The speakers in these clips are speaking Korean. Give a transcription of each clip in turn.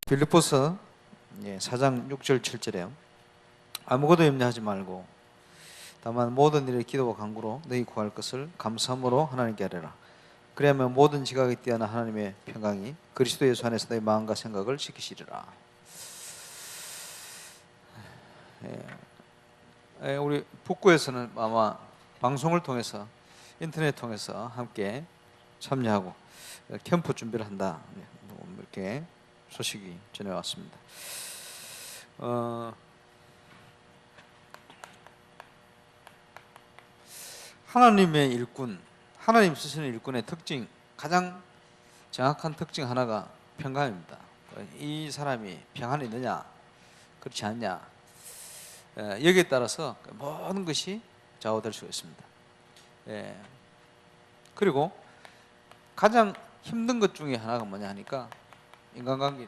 빌립보서 4장 6절 7절에 아무것도 염려하지 말고 다만 모든 일에 기도와 간구로 너희 구할 것을 감사함으로 하나님께 아뢰라. 그리하면 모든 지각에 뛰어난 하나님의 평강이 그리스도 예수 안에서 너희 마음과 생각을 지키시리라. 우리 북구에서는 아마 방송을 통해서 인터넷 통해서 함께 참여하고 캠프 준비를 한다, 이렇게 소식이 전해왔습니다. 하나님의 일꾼, 하나님 쓰시는 일꾼의 특징, 가장 정확한 특징 하나가 평강입니다. 이 사람이 평안이 있느냐, 그렇지 않냐, 여기에 따라서 모든 것이 좌우될 수가 있습니다. 그리고 가장 힘든 것 중에 하나가 뭐냐 하니까 인간관계.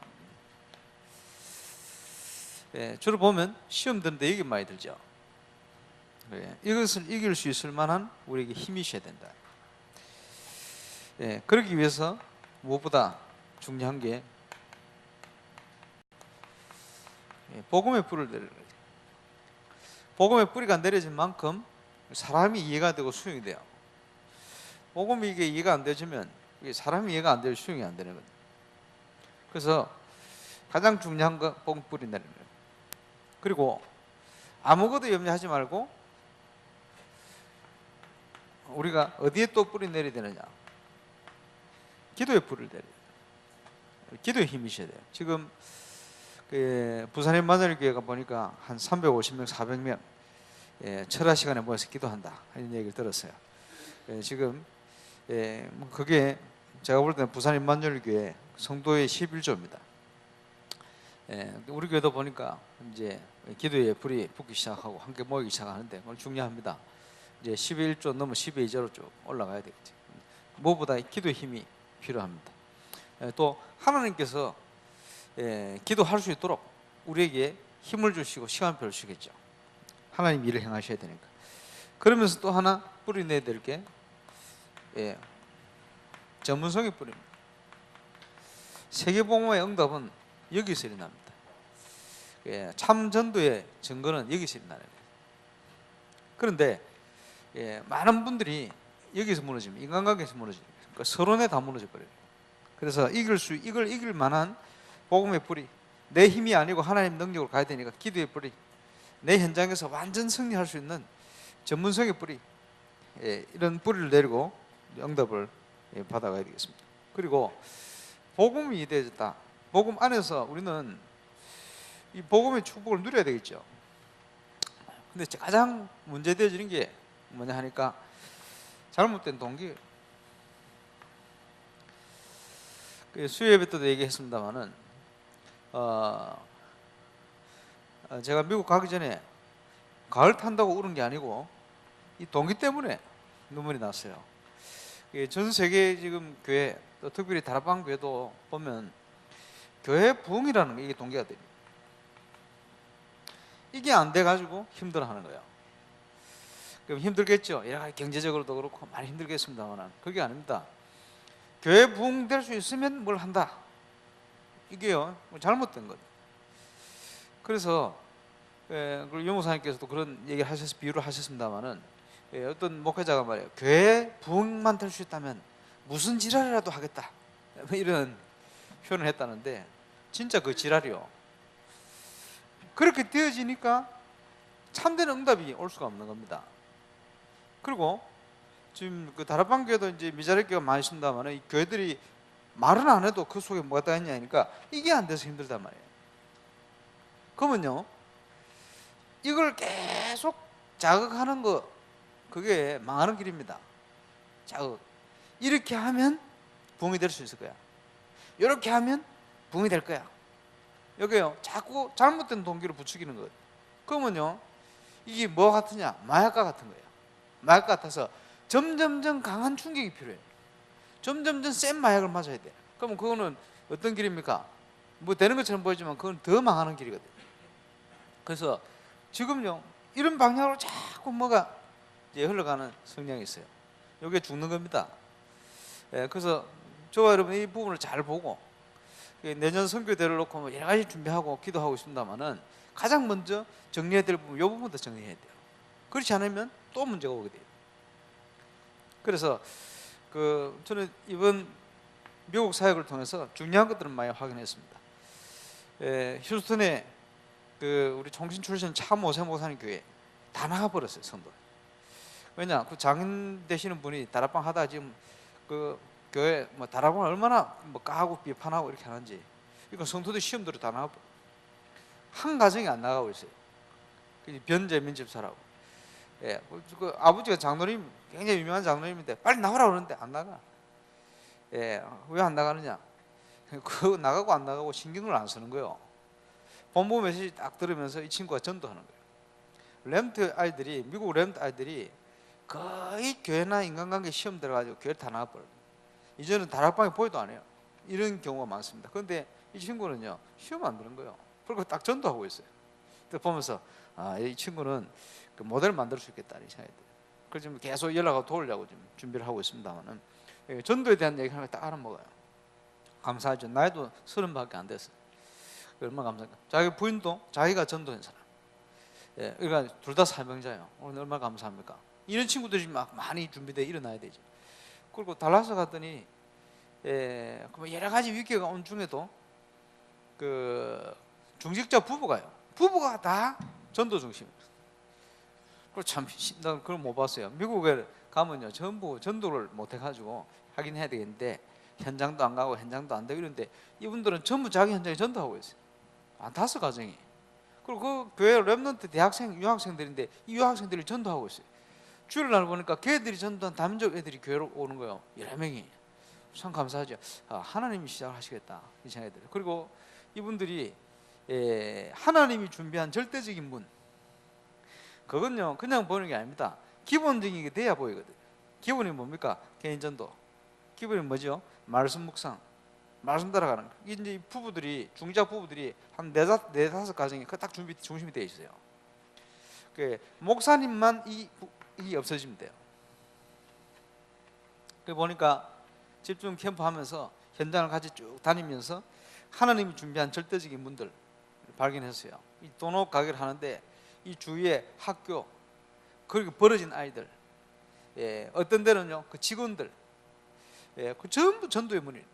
주로 보면 시험 드는데 여기 많이 들죠. 이것을 이길 수 있을 만한 우리에게 힘이 있어야 된다. 그러기 위해서 무엇보다 중요한 게 복음의 뿌리를 내리는 거죠. 복음의 뿌리가 내려진 만큼 사람이 이해가 되고 수용이 돼요. 복음이 이게 이해가 안 되지면 사람이 이해가 안 되고 수용이 안 되는 거죠. 그래서 가장 중요한 거 복음 뿌리 내리는 거예요. 그리고 아무것도 염려하지 말고 우리가 어디에 또 뿌리 내려야 되느냐? 기도의 뿌리를 내려야 돼요. 기도의 힘이 있어야 돼요. 지금 부산의 마늘교회가 보니까 한 350명, 400명 철야 시간에 모여서 기도한다 이런 얘기를 들었어요. 지금 그게 제가 볼 때는 부산 임마누엘교회 성도의 11조입니다. 우리 교회도 보니까 이제 기도의 불이 붙기 시작하고 함께 모이기 시작하는데 오늘 중요합니다. 이제 11조 넘어 12조로 쭉 올라가야 되겠죠. 무엇보다 기도의 힘이 필요합니다. 또 하나님께서 기도할 수 있도록 우리에게 힘을 주시고 시간표를 주시겠죠. 하나님 일을 행하셔야 되니까. 그러면서 또 하나 뿌리 내야 될 게 전문성의 뿌리입니다. 세계복음의 응답은 여기서 일어납니다. 참 전도의 증거는 여기서 일어나는 거예요. 그런데 많은 분들이 여기서 무너집니다. 인간관계에서 무너집니다. 그러니까 서론에 다 무너져 버려요. 그래서 이걸 이길 만한 복음의 뿌리, 내 힘이 아니고 하나님 능력으로 가야 되니까 기도의 뿌리, 내 현장에서 완전 승리할 수 있는 전문성의 뿌리, 이런 뿌리를 내리고 응답을 받아가야 되겠습니다. 그리고 복음이 이루어졌다. 복음 안에서 우리는 이 복음의 축복을 누려야 되겠죠. 근데 가장 문제되어지는 게 뭐냐 하니까 잘못된 동기. 수요 예배 때도 얘기했습니다만은 제가 미국 가기 전에 가을 탄다고 울은 게 아니고 이 동기 때문에 눈물이 났어요. 전 세계 지금 교회, 또 특별히 다락방 교회도 보면 교회 부흥이라는 게 이게 동기가 됩니다. 이게 안 돼가지고 힘들어하는 거예요. 그럼 힘들겠죠. 여러 가지 경제적으로도 그렇고 많이 힘들겠습니다만 그게 아닙니다. 교회 부흥될 수 있으면 뭘 한다. 이게요 잘못된 거예요. 그래서 유 목사님께서도 그런 얘기를 하셔서 비유를 하셨습니다만은 어떤 목회자가 말해요. 교회 부흥만 될 수 있다면 무슨 지랄이라도 하겠다. 이런 표현을 했다는데 진짜 그 지랄이요. 그렇게 되어지니까 참된 응답이 올 수가 없는 겁니다. 그리고 지금 그 다락방 교회도 이제 미자리 교회가 많이 쓴다만 이 교회들이 말은 안 해도 그 속에 뭐가 다 있냐니까 이게 안 돼서 힘들단 말이에요. 그러면요 이걸 계속 자극하는 거 그게 망하는 길입니다. 자극. 이렇게 하면 부흥이 될 수 있을 거야. 이렇게 하면 부흥이 될 거야. 여기요 자꾸 잘못된 동기를 부추기는 거예요. 그러면요 이게 뭐 같으냐? 마약과 같은 거예요. 마약 같아서 점점점 강한 충격이 필요해요. 점점점 센 마약을 맞아야 돼. 그러면 그거는 어떤 길입니까? 뭐 되는 것처럼 보이지만 그건 더 망하는 길이거든요. 그래서 지금요 이런 방향으로 자꾸 뭐가 이제 흘러가는 성향이 있어요. 이게 죽는 겁니다. 그래서 저와 여러분 이 부분을 잘 보고 내년 선교대를 놓고 뭐 여러 가지 준비하고 기도하고 있습니다만은 가장 먼저 정리해야 될 부분, 이 부분부터 정리해야 돼요. 그렇지 않으면 또 문제가 오게 돼요. 그래서 저는 이번 미국 사역을 통해서 중요한 것들을 많이 확인했습니다. 휴스턴에 우리 총신 출신 차모세 목사님 교회 다 나가버렸어요, 성도. 왜냐, 그 장인 되시는 분이 다락방 하다가 지금 교회 뭐 다락방 얼마나 뭐 까고 비판하고 이렇게 하는지, 이거 성도들 시험대로 다 나가버려. 한 가정이 안 나가고 있어요. 변재민 집사라고. 그 아버지가 장로님, 굉장히 유명한 장로님인데 빨리 나오라 그러는데 안 나가. 왜 안 나가느냐? 그거 나가고 안 나가고 신경을 안 쓰는 거예요. 본부 메시지 딱 들으면서 이 친구가 전도하는 거예요. 렘트 아이들이, 미국 렘트 아이들이 거의 교회나 인간관계 시험 들어가지고 교회 다 나가버려요. 이제는 다락방에 보이도 안 해요. 이런 경우가 많습니다. 그런데 이 친구는요, 시험 안 드는 거예요. 그리고 딱 전도하고 있어요. 보면서 이 친구는 그 모델을 만들 수 있겠다 이 생각이 들어요. 그래서 지금 계속 연락하고 도우려고 지금 준비를 하고 있습니다만은, 전도에 대한 얘기 하나 딱 알아먹어요. 감사하죠. 나이도 30밖에 안 됐어요. 얼마나 감사합니까? 자기 부인도 자기가 전도한 사람. 그러니까 둘 다 사명자예요. 오늘 얼마나 감사합니까? 이런 친구들이 막 많이 준비돼 일어나야 되죠. 그리고 달라스 갔더니 여러 가지 위기가 온 중에도 그 중직자 부부가요. 부부가 다 전도 중심이에요. 그리고 참, 난 그걸 못 봤어요. 미국에 가면요, 전부 전도를 못 해가지고 하긴 해야 되겠는데 현장도 안 가고 현장도 안 되고 이런데 이분들은 전부 자기 현장에 전도하고 있어요. 한 5가정이. 그리고 그 교회 렘넌트 대학생, 유학생들인데 이 유학생들이 전도하고 있어요. 주일날 보니까 걔들이 전도한 다민족 애들이 교회로 오는 거예요. 여러 명이. 참 감사하죠. 하나님이 시작을 하시겠다 이 생각이 들어요. 그리고 이분들이 하나님이 준비한 절대적인 문, 그건요 그냥 보는 게 아닙니다. 기본적인 게 돼야 보이거든요. 기본이 뭡니까? 개인전도. 기본이 뭐죠? 말씀 묵상, 말씀 따라가는 거. 이제 부부들이, 중자 부부들이 한 4-5 가정이 딱 중심이 되어 있어요. 목사님만 이 없어지면 돼요. 그 보니까 집중 캠프 하면서 현장을 같이 쭉 다니면서 하나님이 준비한 절대적인 문들 발견했어요. 이 도넛 가게를 하는데 이 주위에 학교, 그리고 벌어진 아이들, 어떤 데는요 그 직원들, 그 전부 전도의 문이에요.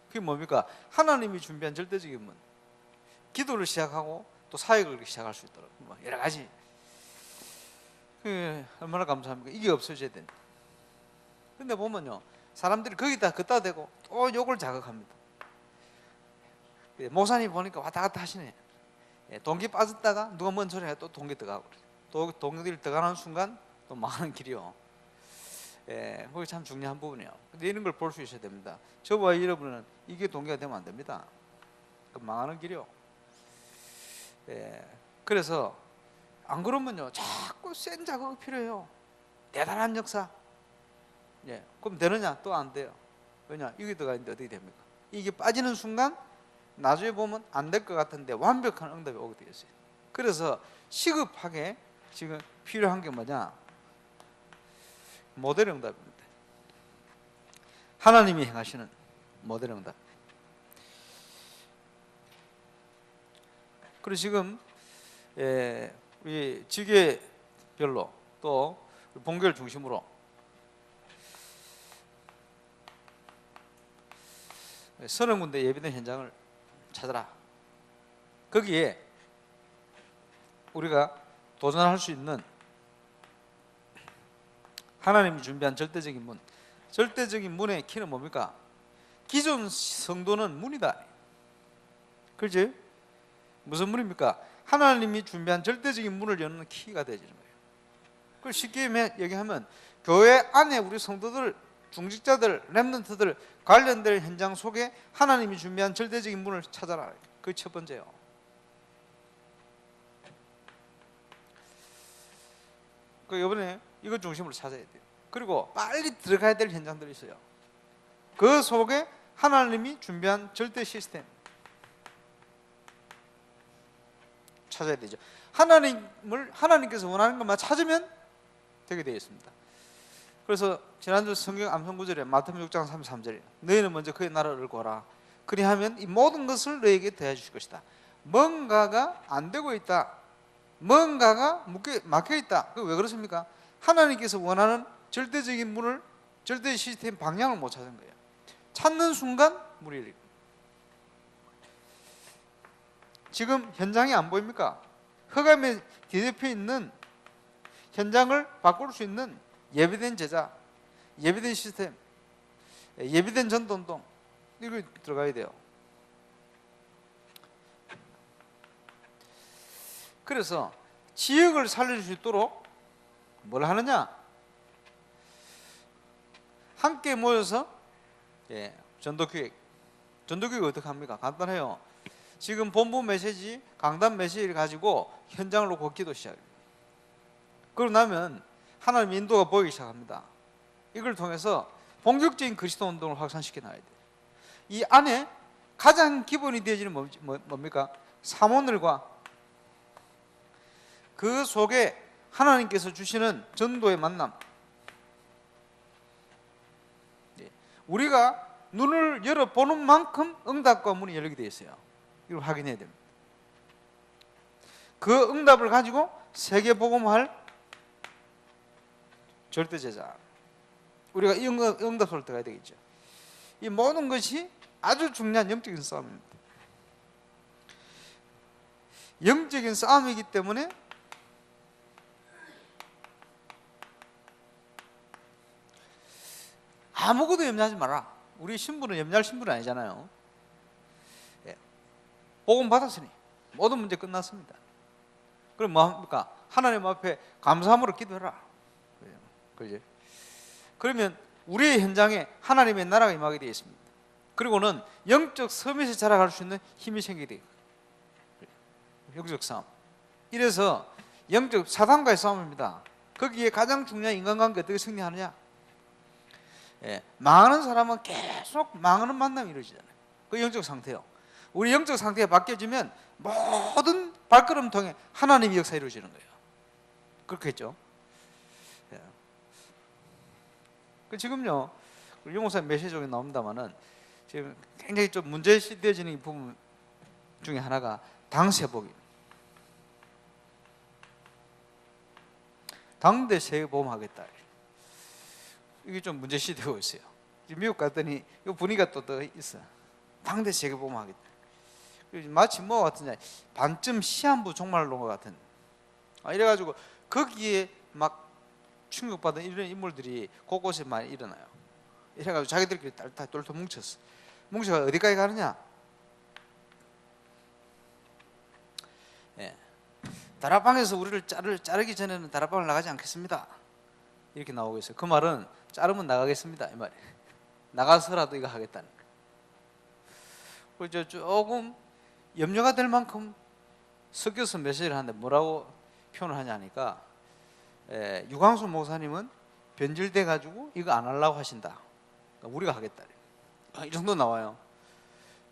그게 뭡니까? 하나님이 준비한 절대적인 문. 기도를 시작하고 또 사역을 시작할 수 있도록 여러 가지. 얼마나 감사합니까? 이게 없어져야 된다. 근데 보면요, 사람들이 거기다 걷다 대고 또 욕을 자극합니다. 목사님 보니까 왔다 갔다 하시네. 동기 빠졌다가 누가 뭔 소리 해도 또 동기 들어가고, 또 동기를 들어가는 순간 또 망하는 길이요. 그게 참 중요한 부분이에요. 근데 이런 걸 볼 수 있어야 됩니다. 저와 여러분은 이게 동기가 되면 안 됩니다. 망하는 길이요. 그래서 안 그러면요 자꾸 센 자극이 필요해요. 대단한 역사. 그럼 되느냐? 또 안 돼요. 왜냐? 이게 들어가 있는데 어떻게 됩니까? 이게 빠지는 순간 나중에 보면 안 될 것 같은데 완벽한 응답이 오게 되어 있어요. 그래서 시급하게 지금 필요한 게 뭐냐? 모델 응답입니다. 하나님이 행하시는 모델 응답. 그리고 지금 우리 지교별로 또 본교를 중심으로 서너 군데 예비된 현장을 찾아라. 거기에 우리가 도전할 수 있는 하나님이 준비한 절대적인 문. 절대적인 문의 키는 뭡니까? 기존 성도는 문이다. 그렇지? 무슨 문입니까? 하나님이 준비한 절대적인 문을 여는 키가 되어지는 거예요. 그걸 쉽게 얘기하면 교회 안에 우리 성도들, 중직자들, 렘넌트들 관련된 현장 속에 하나님이 준비한 절대적인 문을 찾아라. 그게 첫 번째요. 이번에 이것 중심으로 찾아야 돼요. 그리고 빨리 들어가야 될 현장들이 있어요. 그 속에 하나님이 준비한 절대 시스템 찾아야 되죠. 하나님께서 원하는 것만 찾으면 되게 되어 있습니다. 그래서 지난주 성경 암송 구절에 마태복음 6장 33절에 너희는 먼저 그의 나라를 구하라. 그리하면 이 모든 것을 너에게 더해 주실 것이다. 뭔가가 안 되고 있다, 뭔가가 막혀 있다. 그 왜 그렇습니까? 하나님께서 원하는 절대적인 문을, 절대 시스템 방향을 못 찾은 거예요. 찾는 순간 물이 열리고. 지금 현장이 안 보입니까? 흑암의 뒤덮여 있는 현장을 바꿀 수 있는 예비된 제자, 예비된 시스템, 예비된 전도운동, 이거 들어가야 돼요. 그래서 지역을 살릴 수 있도록 뭘 하느냐? 함께 모여서 전도기획. 전도기획 어떻게 합니까? 간단해요. 지금 본부 메시지, 강단 메시지를 가지고 현장을 놓고 기도 시작해요. 그러고 나면 하나님 인도가 보이기 시작합니다. 이걸 통해서 본격적인 그리스도 운동을 확산시켜 나가야 돼요. 이 안에 가장 기본이 되어지는 뭡니까? 사모늘과 그 속에 하나님께서 주시는 전도의 만남. 우리가 눈을 열어보는 만큼 응답과 문이 열리게 되어 있어요. 이걸 확인해야 됩니다. 그 응답을 가지고 세계복음할 절대제자, 우리가 이 응답 속으로 들어가야 되겠죠. 이 모든 것이 아주 중요한 영적인 싸움입니다. 영적인 싸움이기 때문에 아무것도 염려하지 마라. 우리 신부는 염려할 신부는 아니잖아요. 복음 받았으니 모든 문제 끝났습니다. 그럼 뭐 합니까? 하나님 앞에 감사함으로 기도해라. 그죠? 그러면 우리의 현장에 하나님의 나라가 임하게 되어 있습니다. 그리고는 영적 섬에서 자라갈 수 있는 힘이 생기게 돼요. 영적 싸움. 이래서 영적 사단과의 싸움입니다. 거기에 가장 중요한 인간관계 어떻게 승리하느냐? 망하는 사람은 계속 망하는 만남이 이루어지잖아요. 그 영적 상태요. 우리 영적 상태가 바뀌어지면 모든 발걸음 통해 하나님의 역사 이루어지는 거예요. 그렇겠죠? 지금요, 유 목사님 메시지 중에 나옵니다만은 지금 굉장히 좀 문제되어지는 부분 중에 하나가 당세복입니다. 당대 세보험 하겠다. 이게 좀 문제시되고 있어요. 미국 갔더니 이 분위기가 또 더 있어. 당대 세보험 하겠다. 마치 뭐 같은 반쯤 시한부 종말론 것 같은. 이래가지고 거기에 막 충격받은 이런 인물들이 곳곳에 많이 일어나요. 이래가지고 자기들끼리 다 똘똘 뭉쳤어. 뭉쳐가 어디까지 가느냐? 다락방에서 우리를 자르기 전에는 다락방을 나가지 않겠습니다. 이렇게 나오고 있어요. 그 말은 자르면 나가겠습니다, 이 말이에요. 나가서라도 이거 하겠다는 거예요. 그리고 조금 염려가 될 만큼 섞여서 메시지를 하는데 뭐라고 표현을 하냐니까, 유광수 목사님은 변질돼 가지고 이거 안 하려고 하신다. 그러니까 우리가 하겠다. 이 정도 나와요.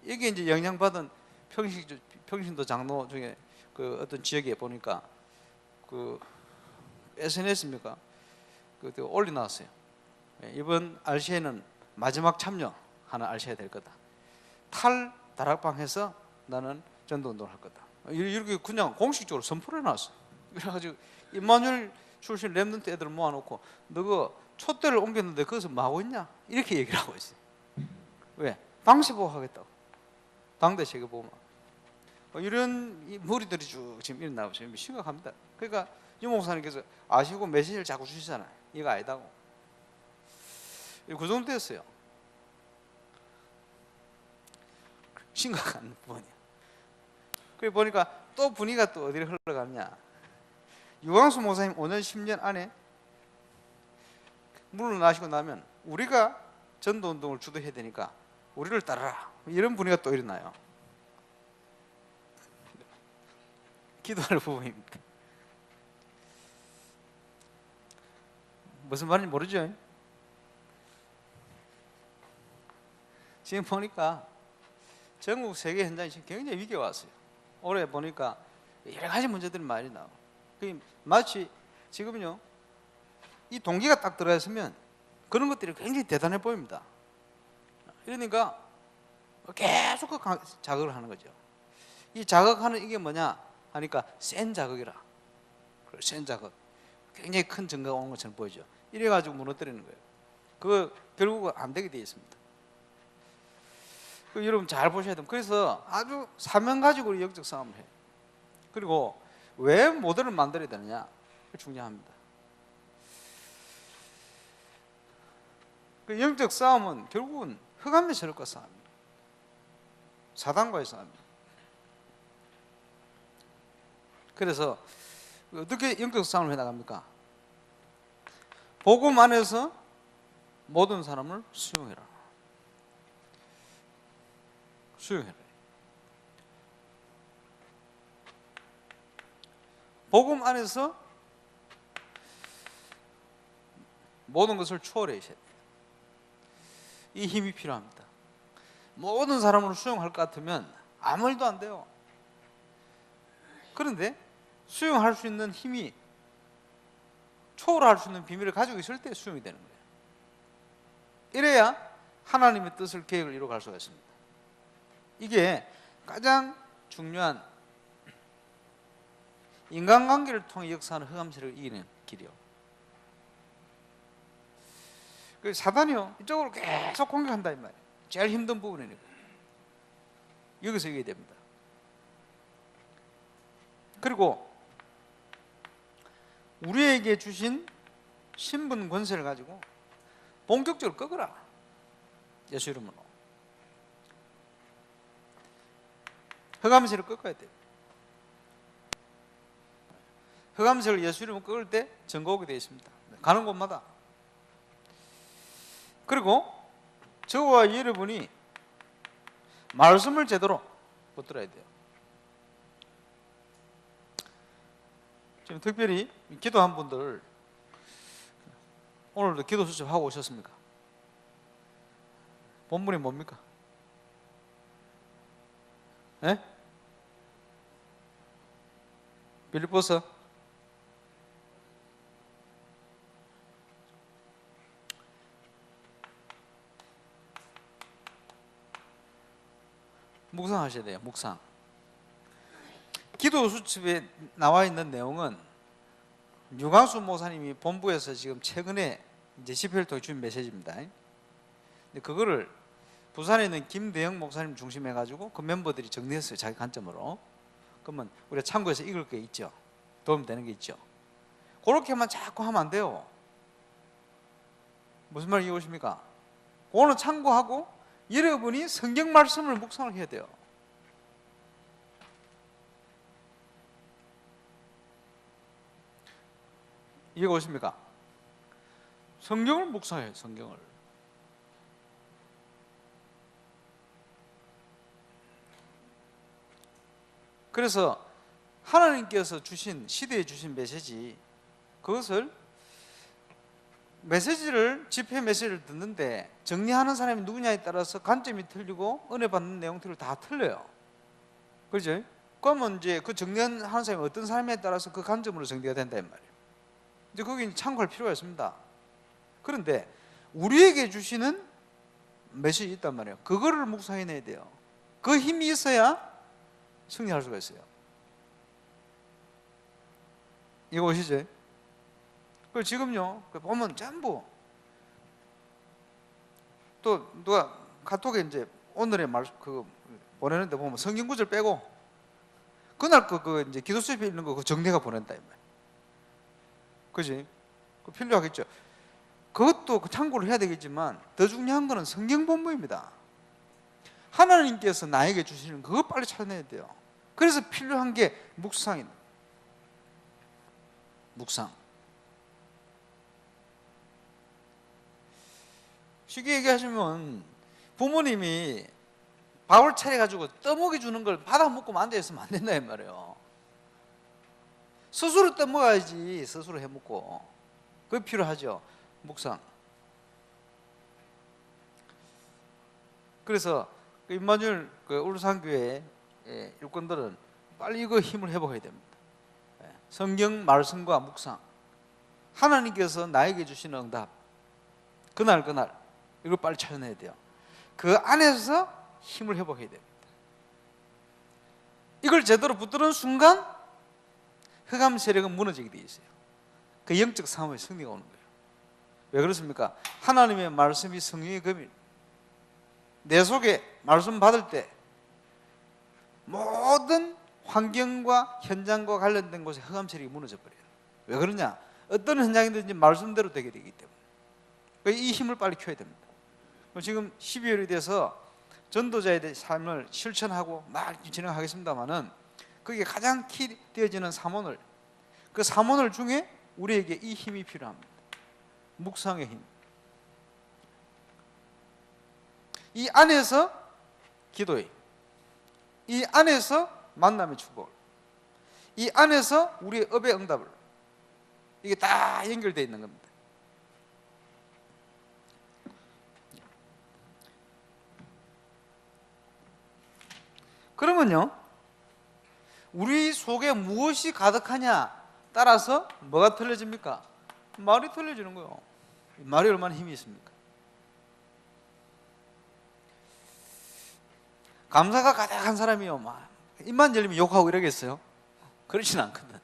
이게 이제 영향받은 평신도 장로 중에 그 어떤 지역에 보니까 그 SNS입니까? 그 올려놨어요. 이번 RC에는 마지막 참여하는 RC가 될 거다. 탈 다락방에서 나는 전도운동을 할 거다. 이렇게 그냥 공식적으로 선포를 해놨어. 그래가지고 임마누엘 출신 랩런트 애들을 모아놓고 너가 촛대를 옮겼는데 거기서 뭐 하고 있냐? 이렇게 얘기를 하고 있어요. 왜? 당시보호 하겠다고. 당대 세계보호막. 이런 무리들이 쭉 지금 일어나고 지금 심각합니다. 그러니까 유 목사님께서 아시고 메시지를 자꾸 주시잖아요. 이거 아니다고. 그 정도 됐어요. 심각한 부분이야. 그래 보니까 또 분위기가 또 어디로 흘러가느냐. 유광수 목사님 5년 10년 안에 물러나시고 나면 우리가 전도운동을 주도해야 되니까 우리를 따르라. 이런 분위기가 또 일어나요. 기도할 부분입니다. 무슨 말인지 모르죠? 지금 보니까 전국 세계 현장이 지금 굉장히 위기가 왔어요. 올해 보니까 여러 가지 문제들이 많이 나오고, 마치 지금요 이 동기가 딱 들어가 있으면 그런 것들이 굉장히 대단해 보입니다. 이러니까 계속 그 자극을 하는 거죠. 이 자극하는 이게 뭐냐 하니까 센 자극이라. 센 자극. 굉장히 큰 증가가 오는 것처럼 보이죠. 이래가지고 무너뜨리는 거예요. 그거 결국은 안 되게 되어 있습니다. 여러분 잘 보셔야 돼요. 그래서 아주 사명 가지고 영적 싸움을 해요. 그리고 왜 모델을 만들어야 되느냐? 중요합니다. 그 영적 싸움은 결국은 흑암의 세력과 싸움이에요. 사단과의 싸움이에요. 그래서 어떻게 영적 싸움을 해나갑니까? 복음 안에서 모든 사람을 수용해라. 수용해라. 복음 안에서 모든 것을 초월해야 돼요. 이 힘이 필요합니다. 모든 사람을 수용할 것 같으면 아무 일도 안 돼요. 그런데 수용할 수 있는 힘이 초월할 수 있는 비밀을 가지고 있을 때 수용이 되는 거예요. 이래야 하나님의 뜻을 계획을 이루어갈 수가 있습니다. 이게 가장 중요한 인간관계를 통해 역사하는 흑암 세력을 이기는 길이요. 사단이요 이쪽으로 계속 공격한다 이 말이에요. 제일 힘든 부분이니까 여기서 이겨야 됩니다. 그리고 우리에게 주신 신분 권세를 가지고 본격적으로 꺾어라. 예수 이름으로 흑암 세력을 꺾어야 돼요. 흑암 세력을 예수 이름으로 꺾을 때 증거 오게 되어 있습니다. 가는 곳마다. 그리고 저와 여러분이 말씀을 제대로 붙들어야 돼요. 지금 특별히 기도한 분들 오늘도 기도 수첩하고 오셨습니까? 본문이 뭡니까? 예? 빌립보서 묵상하셔야 돼요. 묵상. 기도 수첩에 나와 있는 내용은 유광수 목사님이 본부에서 지금 최근에 이제 집회를 통해 준 메시지입니다. 근데 그거를 부산에 있는 김대영 목사님 중심해 가지고 그 멤버들이 정리했어요. 자기 관점으로. 그러면 우리가 참고해서 읽을 게 있죠. 도움되는 게 있죠. 그렇게만 자꾸 하면 안 돼요. 무슨 말 이해오십니까? 그거는 참고하고 여러분이 성경 말씀을 묵상을 해야 돼요. 이해가 오십니까? 성경을 묵상해요. 성경을. 그래서 하나님께서 주신 시대에 주신 메시지 그것을 메시지를 집회 메시지를 듣는데 정리하는 사람이 누구냐에 따라서 관점이 틀리고 은혜 받는 내용들이 다 틀려요. 그렇죠? 그러면 이제 그 정리하는 사람이 어떤 사람에 따라서 그 관점으로 정리가 된다 이 말이에요. 이제 거기 참고할 필요가 있습니다. 그런데 우리에게 주시는 메시지 있단 말이에요. 그거를 묵상해내야 돼요. 그 힘이 있어야 승리할 수가 있어요. 이거 오시죠? 그 지금요 보면 전부 또 누가 카톡에 이제 오늘의 말 그 보내는데 보면 성경 구절 빼고 그날 그 이제 기도 수업에 있는 거 그 정리가 보낸다 이 말. 그지? 그 필요하겠죠. 그것도 참고를 해야 되겠지만 더 중요한 거는 성경 본문입니다. 하나님께서 나에게 주시는 그거 빨리 찾아내야 돼요. 그래서 필요한 게 묵상입니다. 묵상. 쉽게 얘기하시면 부모님이 밥을 차려가지고 떠먹여 주는 걸 받아 먹고 앉아있으면 안 된다 이 말이에요. 스스로 떠먹어야지. 스스로 해먹고. 그게 필요하죠. 묵상. 그래서 임마누엘 울산교회 일꾼들은 빨리 이거 힘을 회복해야 됩니다. 성경 말씀과 묵상. 하나님께서 나에게 주시는 응답. 그날 이걸 빨리 찾아내야 돼요. 그 안에서 힘을 회복해야 됩니다. 이걸 제대로 붙드는 순간 흑암 세력은 무너지게 돼 있어요. 그 영적 싸움의 승리가 오는 거예요. 왜 그렇습니까? 하나님의 말씀이 성령의 검이 내 속에 말씀 받을 때 모든 환경과 현장과 관련된 곳에 흑암 세력이 무너져 버려요. 왜 그러냐? 어떤 현장이든지 말씀대로 되게 되기 때문에 이 힘을 빨리 켜야 됩니다. 지금 12월이 돼서 전도자의 삶을 실천하고 막 진행하겠습니다만은 그게 가장 키 되어지는 삼원을, 그 삼원을 중에 우리에게 이 힘이 필요합니다. 묵상의 힘. 이 안에서 기도의, 이 안에서 만남의 축복, 이 안에서 우리의 업의 응답을, 이게 다 연결되어 있는 겁니다. 그러면요, 우리 속에 무엇이 가득하냐 따라서 뭐가 틀려집니까? 말이 틀려지는 거예요. 말이 얼마나 힘이 있습니까? 감사가 가득한 사람이요, 막 입만 열리면 욕하고 이러겠어요? 그렇진 않거든.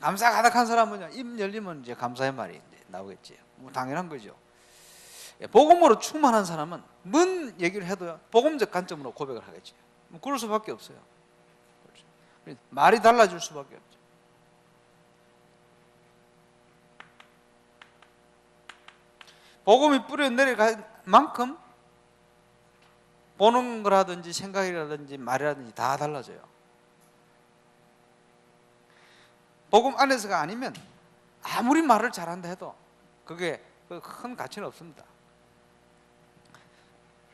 감사 가득한 사람은요, 입 열리면 이제 감사의 말이 이제 나오겠지. 뭐 당연한 거죠. 복음으로 충만한 사람은 뭔 얘기를 해도 복음적 관점으로 고백을 하겠지. 뭐 그럴 수밖에 없어요. 그렇죠. 말이 달라질 수밖에 없죠. 복음이 뿌려 내려갈 만큼 보는 거라든지 생각이라든지 말이라든지 다 달라져요. 복음 안에서가 아니면 아무리 말을 잘한다 해도 그게 큰 가치는 없습니다.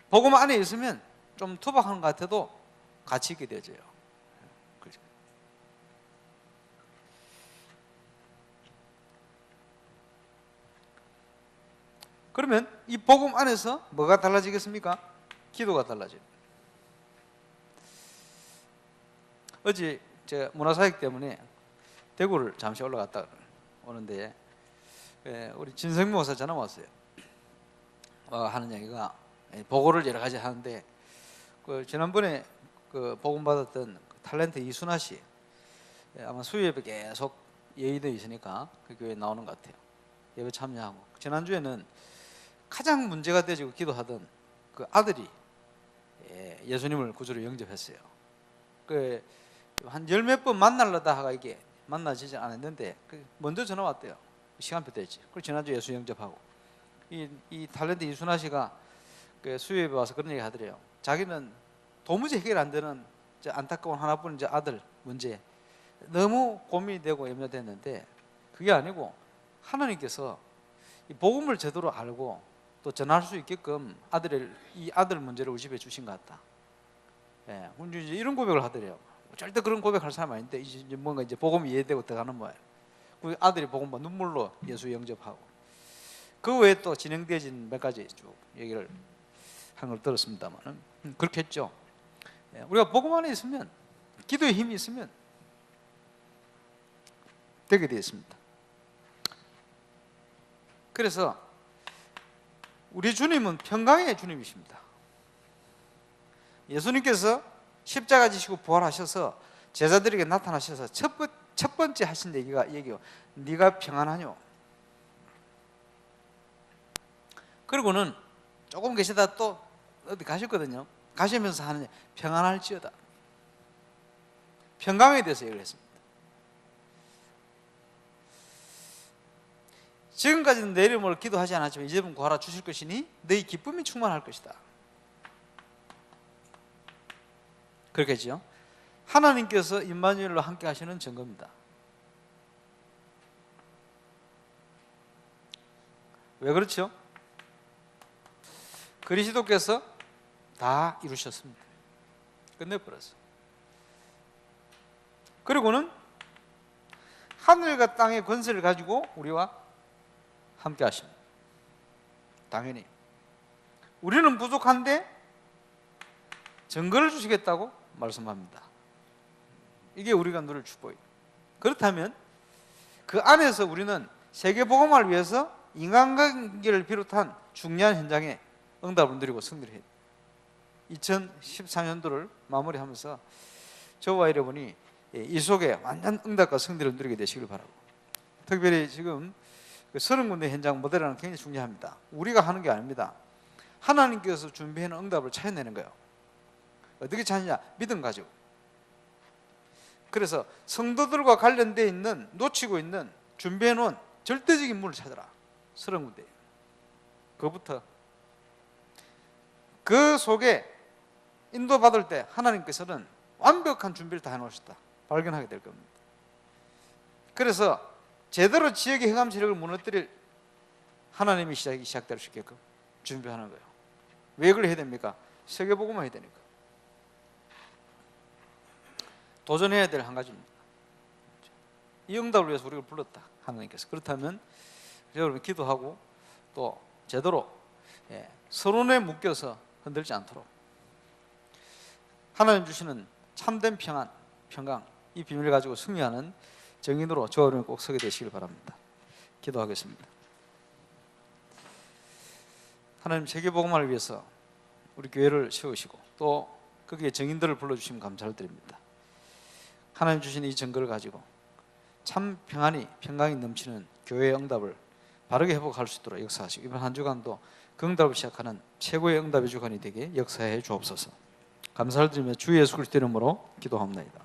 복음 안에 있으면 좀 투박한 것 같아도 가치 있게 되어져요. 그렇죠. 그러면 이 복음 안에서 뭐가 달라지겠습니까? 기도가 달라져요. 어제 제가 문화사역 때문에 대구를 잠시 올라갔다 오는데 우리 진성미 목사 전화 왔어요. 하는 얘기가 보고를 여러 가지 하는데 지난번에 복음 받았던 탤런트 이순아 씨 아마 수요예배 계속 예의되어 있으니까 그 교회에 나오는 것 같아요. 예배 참여하고 지난주에는 가장 문제가 되지고 기도하던 그 아들이 예수님을 구주로 영접했어요. 한 열 몇 번 만나려다 하가 이게 만나지지 않았는데 먼저 전화 왔대요. 시간표 됐지. 그리고 지난주 예수 영접하고 이 탤런트 이순아 씨가 수요예배 와서 그런 얘기 하더래요. 자기는 도무지 해결 안 되는 안타까운 하나뿐인 아들 문제 너무 고민이 되고 염려됐는데 그게 아니고 하나님께서 이 복음을 제대로 알고 또 전할 수 있게끔 이 아들 문제를 우리 집에 주신 것 같다. 이제 이런 고백을 하더래요. 절대 그런 고백할 사람 아닌데 이제 뭔가 이제 복음이 이해되고 들어가는 거예요. 그 아들이 복음 눈물로 예수 영접하고 그 외에 또 진행되어진 몇 가지 쭉 얘기를 한 걸 들었습니다만 그렇겠죠. 우리가 복음 안에 있으면 기도의 힘이 있으면 되게 되어 있습니다. 그래서 우리 주님은 평강의 주님이십니다. 예수님께서 십자가 지시고 부활하셔서 제자들에게 나타나셔서 첫 번째 하신 얘기요. 네가 평안하뇨. 그리고는 조금 계시다 또 어디 가셨거든요. 가시면서 하는 평안할지어다. 평강에 대해서 얘기를 했습니다. 지금까지는 내 이름으로 기도하지 않았지만 이제는 구하라 주실 것이니 너희 기쁨이 충만할 것이다. 그렇겠죠. 하나님께서 임마누엘로 함께 하시는 증거입니다. 왜 그렇죠? 그리스도께서 다 이루셨습니다. 끝내버렸어요. 그리고는 하늘과 땅의 권세를 가지고 우리와 함께 하십니다. 당연히 우리는 부족한데 증거를 주시겠다고 말씀합니다. 이게 우리가 누릴 축복이에요. 그렇다면 그 안에서 우리는 세계복음화를 위해서 인간관계를 비롯한 중요한 현장에 응답을 누리고 승리를 해야 돼요. 2014년도를 마무리하면서 저와 여러분이 이 속에 완전 응답과 승리를 누리게 되시길 바라고, 특별히 지금 30군데 현장 모델하는 굉장히 중요합니다. 우리가 하는 게 아닙니다. 하나님께서 준비해놓은 응답을 찾아내는 거예요. 어떻게 찾느냐? 믿음 가지고. 그래서 성도들과 관련되어 있는, 놓치고 있는 준비해놓은 절대적인 문을 찾아라. 30군데. 그것부터 그 속에 인도받을 때 하나님께서는 완벽한 준비를 다 해놓으셨다 발견하게 될 겁니다. 그래서 제대로 지역의 행함 세력을 무너뜨릴 하나님의 시작될 수 있게끔 준비하는 거예요. 왜 그걸 해야 됩니까? 세계복음만 해야 되니까. 도전해야 될 한 가지입니다. 이 응답을 위해서 우리가 불렀다 하나님께서. 그렇다면 여러분 기도하고 또 제대로 서론에 묶여서 흔들지 않도록 하나님 주시는 참된 평안, 평강, 이 비밀을 가지고 승리하는 정인으로 저와 여러분이 꼭 서게 되시길 바랍니다. 기도하겠습니다. 하나님, 세계복음화를 위해서 우리 교회를 세우시고 또 거기에 정인들을 불러주시면 감사를 드립니다. 하나님 주신 이 증거를 가지고 참 평안이, 평강이 넘치는 교회의 응답을 바르게 회복할 수 있도록 역사하시고 이번 한 주간도 그 응답을 시작하는 최고의 응답의 주간이 되게 역사해 주옵소서. 감사를 드리며 주 예수 그리스도 이름으로 기도합니다.